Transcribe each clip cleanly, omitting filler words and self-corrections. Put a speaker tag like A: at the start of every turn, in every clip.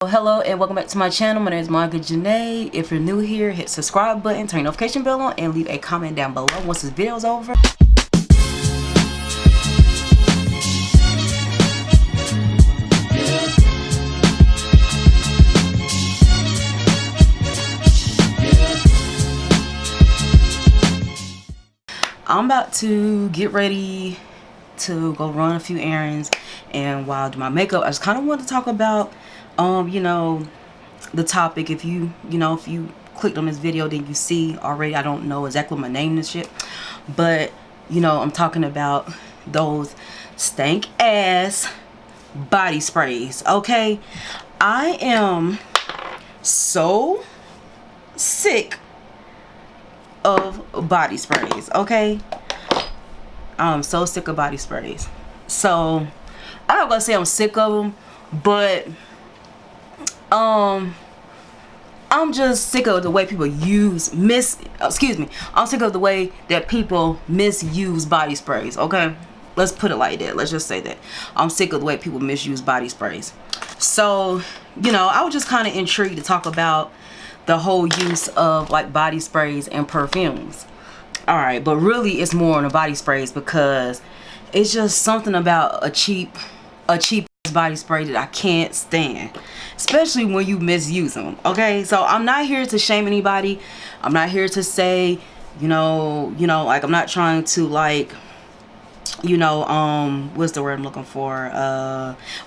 A: Hello and welcome back to my channel. My name is Monica Janae. If you're new here, hit subscribe button, turn your notification bell on, and leave a comment down below once this video is over. I'm about to get ready to go run a few errands, and while I do my makeup, I just kind of want to talk about the topic. If you clicked on this video, then you see already, I don't know exactly what my name is shit, but I'm talking about those stank ass body sprays. Okay, I am so sick of body sprays. Okay, I'm so sick of body sprays. So I'm not gonna say I'm sick of them, but I'm just sick of the way people I'm sick of the way that people misuse body sprays. Okay, let's put it like that. Let's just say that I'm sick of the way people misuse body sprays. So I was just kind of intrigued to talk about the whole use of like body sprays and perfumes. All right, but really it's more on the body sprays, because it's just something about a cheap body spray that I can't stand, especially when you misuse them. Okay, so I'm not here to shame anybody. I'm not here to say like, I'm not trying to like what's the word I'm looking for,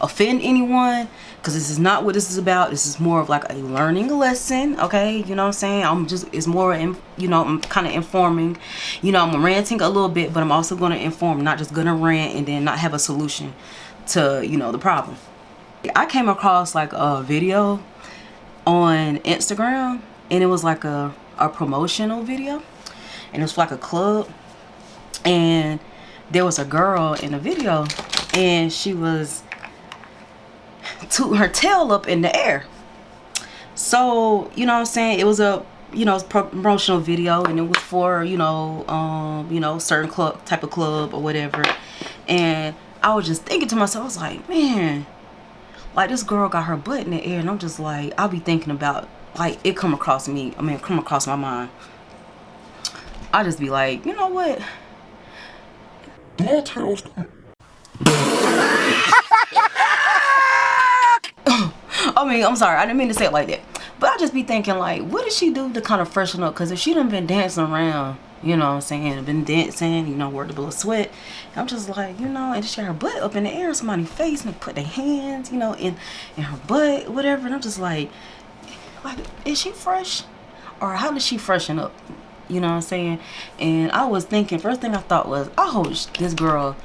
A: offend anyone, because this is not what this is about. This is more of like a learning lesson. Okay, what I'm saying, it's more I'm kind of informing. I'm ranting a little bit, but I'm also going to inform, not just gonna rant and then not have a solution to the problem. I came across like a video on Instagram, and it was like a promotional video, and it was like a club, and there was a girl in the video, and she was tooting her tail up in the air. So what I'm saying, it was a promotional video, and it was for certain type of club or whatever. And I was just thinking to myself, I was like, man, like, this girl got her butt in the air, and I'm just like, I'll be thinking about, like, it come across my mind. I just be like, you know what? I'm sorry, I didn't mean to say it like that. But I just be thinking, like, what did she do to kind of freshen up? Because if she done been dancing around, been dancing, worked a little sweat, I'm just like, and she had her butt up in the air, somebody's face, and put their hands, in her butt, whatever. And I'm just like, is she fresh? Or how did she freshen up? And I was thinking, first thing I thought was, I hope this girl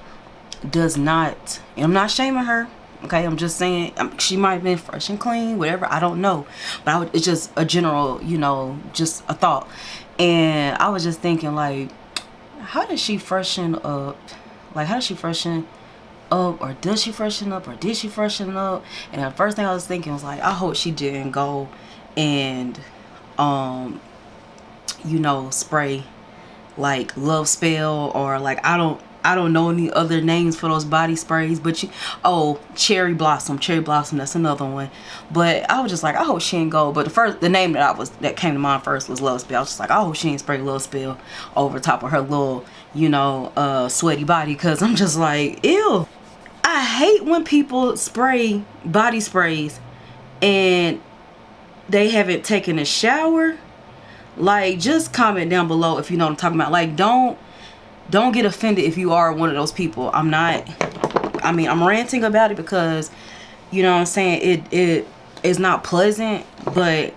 A: does not, and I'm not shaming her, okay, I'm just saying, she might have been fresh and clean, whatever, I don't know, but it's just a general, just a thought. And I was just thinking, like, how did she freshen up? Like, how did she freshen up? Or does she freshen up? Or did she freshen up? And the first thing I was thinking was, like, I hope she didn't go and spray like Love Spell, or like, I don't know any other names for those body sprays, but Cherry Blossom, that's another one. But I was just like, I hope she didn't go. But the name that came to mind first was Love Spell. I was just like, I hope she didn't spray Love Spell over top of her little sweaty body, because I'm just like, ew. I hate when people spray body sprays and they haven't taken a shower. Like, just comment down below if you know what I'm talking about. Like, don't get offended if you are one of those people. I'm ranting about it because, what I'm saying, it is not pleasant, but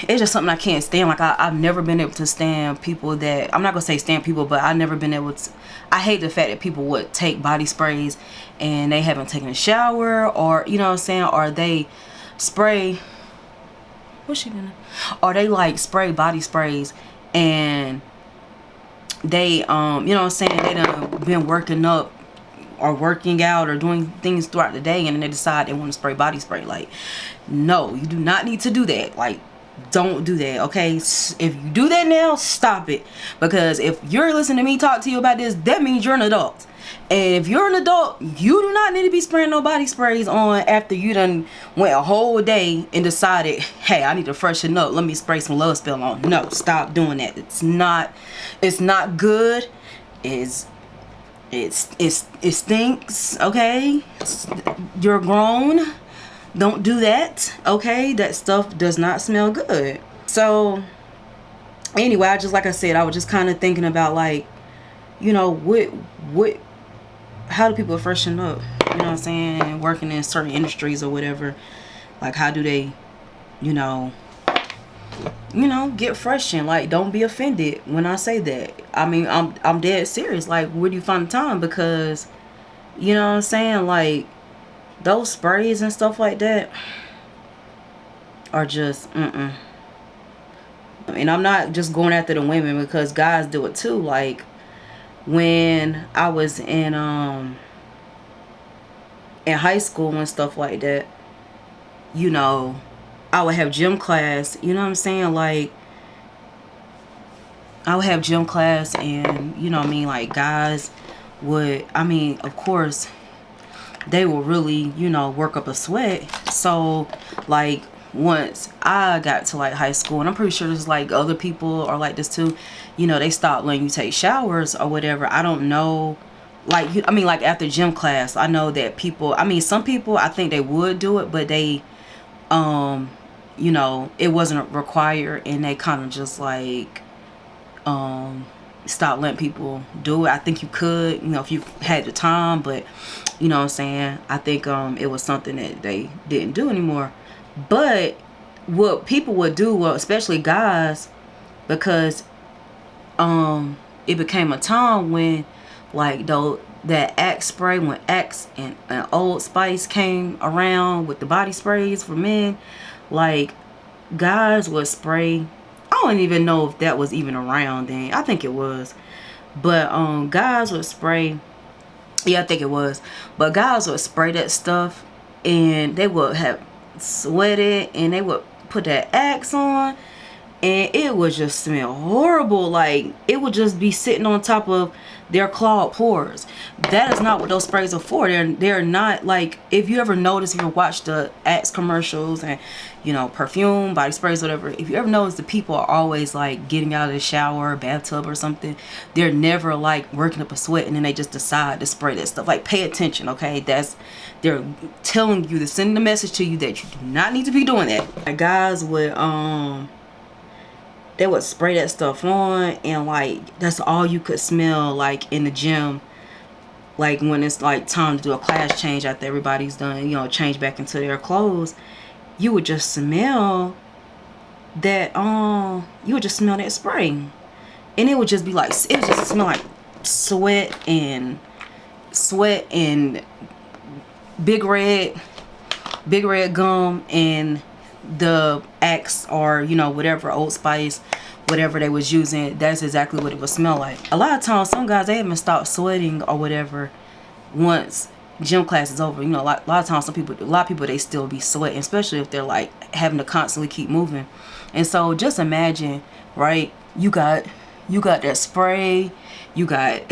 A: it's just something I can't stand. Like, I've never been able to stand people that, I'm not gonna say stand people, but I've never been able to, I hate the fact that people would take body sprays and they haven't taken a shower, or or they spray, what's she doing? Or they like spray body sprays and they they done been working up or working out or doing things throughout the day, and then they decide they want to spray body spray. Like, no, you do not need to do that. Like, don't do that, okay? If you do that now, stop it. Because if you're listening to me talk to you about this, that means you're an adult. And if you're an adult, you do not need to be spraying no body sprays on after you done went a whole day and decided, hey, I need to freshen up. Let me spray some Love Spell on. No, stop doing that. It's not good. It stinks, okay? You're grown. Don't do that, okay? That stuff does not smell good. So anyway, like I said, I was just kind of thinking about, like, you know, how do people freshen up? You know what I'm saying? Working in certain industries or whatever. Like, how do they, you know, get freshened? Like, don't be offended when I say that. I mean, I'm dead serious. Like, where do you find the time? Because, you know what I'm saying? Like, those sprays and stuff like that are just, And I'm not just going after the women, because guys do it too. Like, when I was in high school and stuff like that, you know, I would have gym class, you know what I'm saying? Like, I would have gym class, and, you know what I mean, like, guys would, I mean, of course, they will really, you know, work up a sweat. So, like, once I got to, like, high school, and I'm pretty sure there's, like, other people are like this too, you know, they stopped letting you take showers or whatever. I don't know. Like, I mean, like, after gym class, I know that people, I mean, some people, I think they would do it, but they, you know, it wasn't required, and they kind of just, like, stop letting people do it. I think you could, you know, if you had the time, but, you know what I'm saying, I think it was something that they didn't do anymore. But what people would do, well, especially guys, because it became a time when, like, though, that Axe spray, when Axe and Old Spice came around with the body sprays for men, like, guys would spray. I don't even know if that was even around then. I think it was. But guys would spray. Yeah, I think it was. But guys would spray that stuff, and they would have sweated, and they would put that Axe on, and it would just smell horrible. Like, it would just be sitting on top of their clogged pores. That is not what those sprays are for. They're not, like, if you ever notice, if you watch the Axe commercials and, you know, perfume, body sprays, whatever, if you ever notice, the people are always, like, getting out of the shower, bathtub or something. They're never, like, working up a sweat, and then they just decide to spray that stuff. Like, pay attention, okay? They're telling you, to send the message to you that you do not need to be doing that. Like, guys would they would spray that stuff on, and, like, that's all you could smell, like, in the gym. Like, when it's, like, time to do a class change after everybody's done, you know, change back into their clothes, you would just smell that, you would just smell that spray. And it would just be like, it would just smell like sweat and big red gum, and the Axe, or, you know, whatever, Old Spice, whatever they was using, that's exactly what it would smell like. A lot of times, some guys, they haven't stopped sweating or whatever once gym class is over. You know, a lot of times, a lot of people, they still be sweating, especially if they're, like, having to constantly keep moving. And so just imagine, right, you got that spray, you got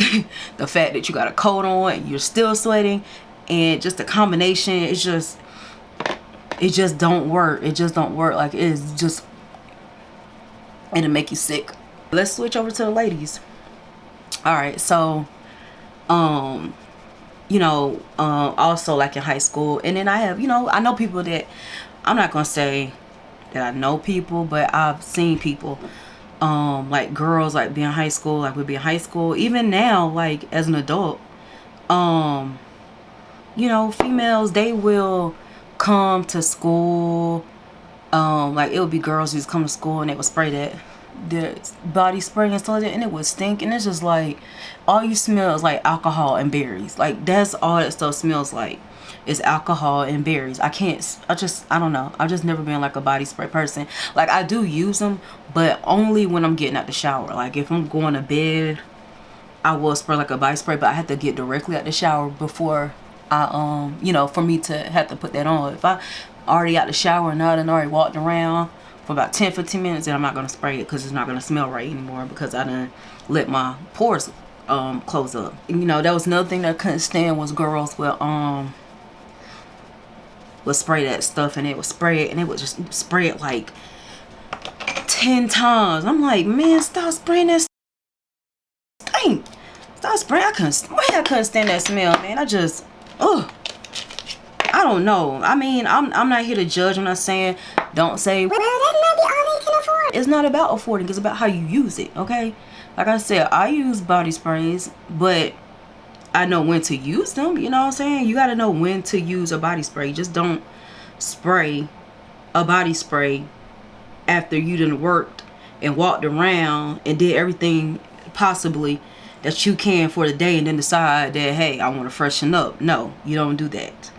A: the fact that you got a coat on and you're still sweating, and just the combination, it just don't work. It just don't work. Like, it's just, it'll make you sick. Let's switch over to the ladies. All right, so you know, also, like, in high school, and then I have, you know, I know people that, I'm not gonna say that I know people, but I've seen people, like, girls, like, be in high school, like, would be in high school, even now, like, as an adult, you know, females, they will come to school, like, it would be girls who's come to school, and they would spray that their body spray and stuff like that, and it would stink, and it's just like, all you smell is, like, alcohol and berries. Like, that's all that stuff smells like, is alcohol and berries. I don't know, I've just never been, like, a body spray person. Like, I do use them, but only when I'm getting out the shower. Like, if I'm going to bed, I will spray, like, a body spray, but I have to get directly out the shower before I, you know, for me to have to put that on. If I already out the shower and I done already walked around for about 10-15 minutes, then I'm not going to spray it, because it's not going to smell right anymore, because I done let my pores close up. You know, that was another thing that I couldn't stand was girls would spray that stuff, and it would spray it, and it would just spray it like 10 times. I'm like, man, stop spraying that stink. Stop spraying. I couldn't stand that smell, man. I just, ugh. I don't know. I mean, I'm not here to judge. I'm not saying, don't say, well, that might be all they can afford. It's not about affording. It's about how you use it, okay? Like I said, I use body sprays, but I know when to use them. You know what I'm saying? You got to know when to use a body spray. Just don't spray a body spray after you done worked and walked around and did everything possibly that you can for the day, and then decide that, hey, I want to freshen up. No, you don't do that.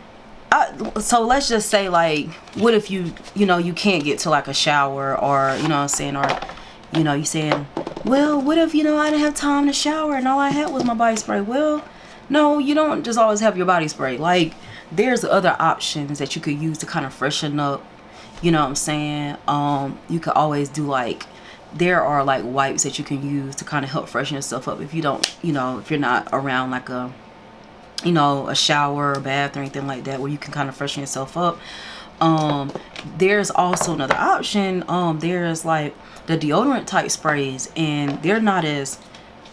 A: So let's just say, like, what if you know, you can't get to like a shower, or, you know what I'm saying, or, you know, you saying, well, what if, you know, I didn't have time to shower and all I had was my body spray? Well, no, you don't just always have your body spray. Like, there's other options that you could use to kind of freshen up. You know what I'm saying? You could always do, like, there are like wipes that you can use to kind of help freshen yourself up if you don't, you know, if you're not around like a, you know, a shower or bath or anything like that, where you can kind of freshen yourself up. There's also another option. There's like the deodorant type sprays, and they're not as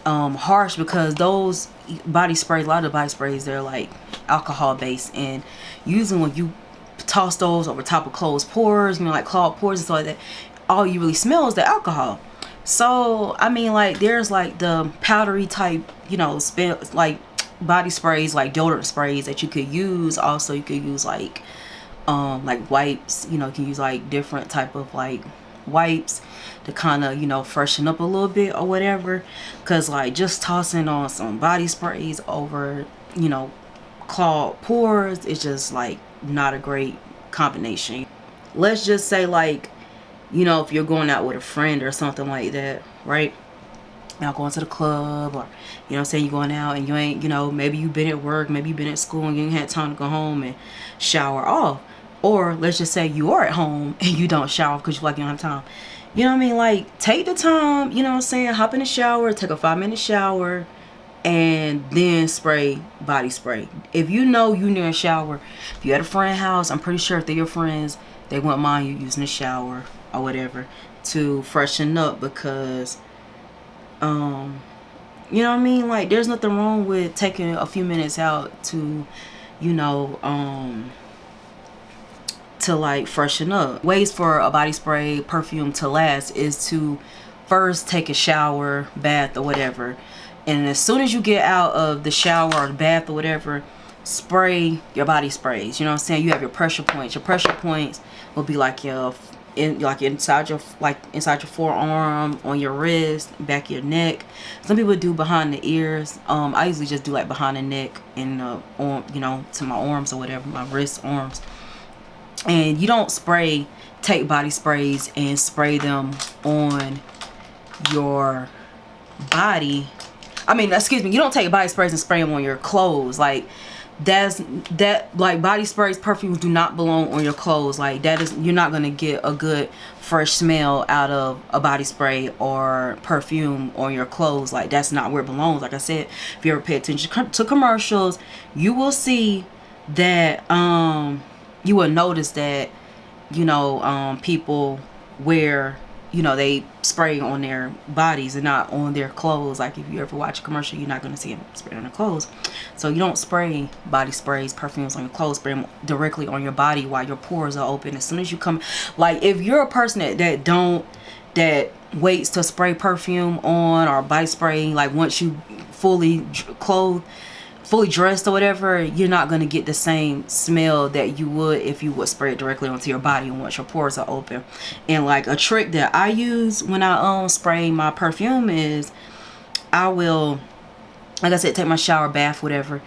A: harsh, because those body sprays, a lot of the body sprays, they're like alcohol based, and usually when you toss those over top of closed pores, you know, like clogged pores and stuff like that, all you really smell is the alcohol. So I mean, like, there's like the powdery type, you know, like body sprays, like deodorant sprays that you could use. Also, you could use like wipes. You know, you can use like different type of like wipes to kind of, you know, freshen up a little bit or whatever. Because like just tossing on some body sprays over, you know, clogged pores, it's just like not a great combination. Let's just say, like, you know, if you're going out with a friend or something like that, right? Now going to the club, or, you know what I'm saying, you're going out and you ain't, you know, maybe you've been at work, maybe you've been at school and you ain't had time to go home and shower off. Or let's just say you are at home and you don't shower because you feel like you don't have time. You know what I mean? Like, take the time, you know what I'm saying, hop in the shower, take a 5-minute shower, and then spray body spray. If you know you near a shower, if you're at a friend's house, I'm pretty sure if they're your friends, they wouldn't mind you using the shower or whatever to freshen up, because you know what I mean, like, there's nothing wrong with taking a few minutes out to, you know, to like freshen up. Ways for a body spray perfume to last is to first take a shower, bath, or whatever, and as soon as you get out of the shower or the bath or whatever, spray your body sprays. You know what I'm saying? You have your pressure points. Your pressure points will be like your inside your forearm, on your wrist, back of your neck. Some people do behind the ears. I usually just do like behind the neck and arm, you know, to my arms or whatever, my wrists, arms. And you don't take body sprays and spray them on your body. I mean, excuse me, you don't take body sprays and spray them on your clothes. Like, like, body sprays, perfumes do not belong on your clothes. Like, you're not gonna get a good fresh smell out of a body spray or perfume on your clothes. Like, that's not where it belongs. Like I said, if you ever pay attention to commercials, you will see that you will notice that, you know, people wear, you know, they spray on their bodies and not on their clothes. Like, if you ever watch a commercial, you're not going to see them spray on their clothes. So you don't spray body sprays, perfumes on your clothes. Spray them directly on your body while your pores are open. As soon as you come, like, if you're a person that waits to spray perfume on or body spray, like, once you fully dressed or whatever, you're not going to get the same smell that you would if you would spray it directly onto your body and once your pores are open. And like, a trick that I use when I spray my perfume is, I will, like I said, take my shower, bath, whatever,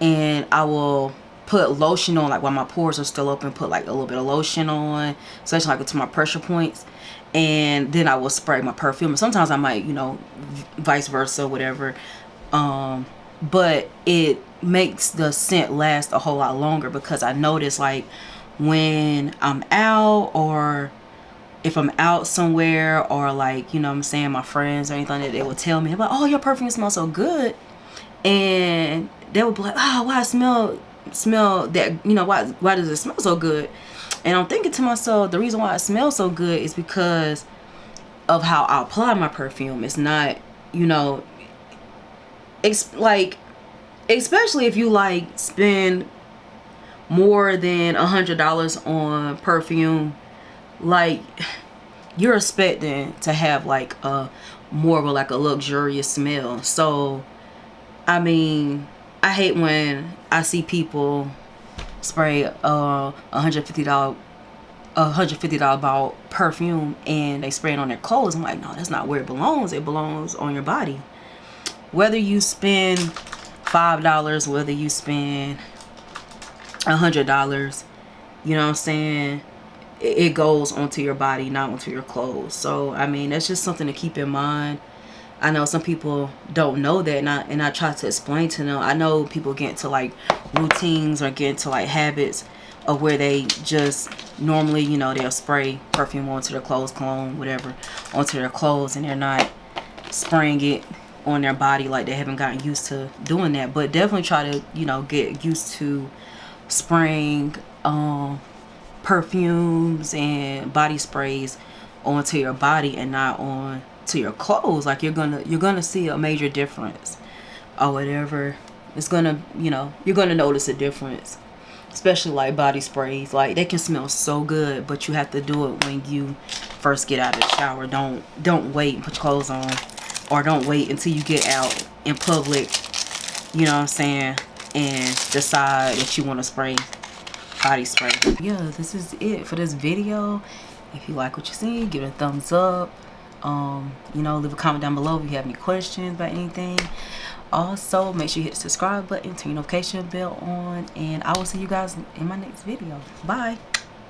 A: and I will put lotion on, like, while my pores are still open, put like a little bit of lotion on, especially like to my pressure points, and then I will spray my perfume. Sometimes I might, you know, vice versa, whatever. But it makes the scent last a whole lot longer, because I notice, like, when I'm out or if I'm out somewhere, or like, you know what I'm saying, my friends or anything, that they will tell me about, oh, your perfume smells so good. And they would be like, oh, why smell that, you know, why does it smell so good? And I'm thinking to myself, the reason why it smells so good is because of how I apply my perfume. It's not, you know, like, especially if you like spend more than $100 on perfume, like, you're expecting to have like a more of a, like a luxurious smell. So I mean, I hate when I see people spray $150 bottle perfume and they spray it on their clothes. I'm like, no, that's not where it belongs. It belongs on your body. Whether you spend $5, whether you spend $100, you know what I'm saying, it goes onto your body, not onto your clothes. So I mean, that's just something to keep in mind. I know some people don't know that, and I try to explain to them. I know people get into like routines or get into like habits of where they just normally, you know, they'll spray perfume onto their clothes, cologne, whatever, onto their clothes, and they're not spraying it on their body. Like, they haven't gotten used to doing that. But definitely try to, you know, get used to spraying perfumes and body sprays onto your body and not on to your clothes. Like, you're gonna see a major difference or whatever. It's gonna, you know, you're gonna notice a difference. Especially like body sprays, like, they can smell so good, but you have to do it when you first get out of the shower. Don't wait and put your clothes on, or don't wait until you get out in public, you know what I'm saying, and decide that you want to spray body spray. Yeah, this is it for this video. If you like what you see, give it a thumbs up. You know, leave a comment down below if you have any questions about anything. Also, make sure you hit the subscribe button, turn your notification bell on, and I will see you guys in my next video. Bye.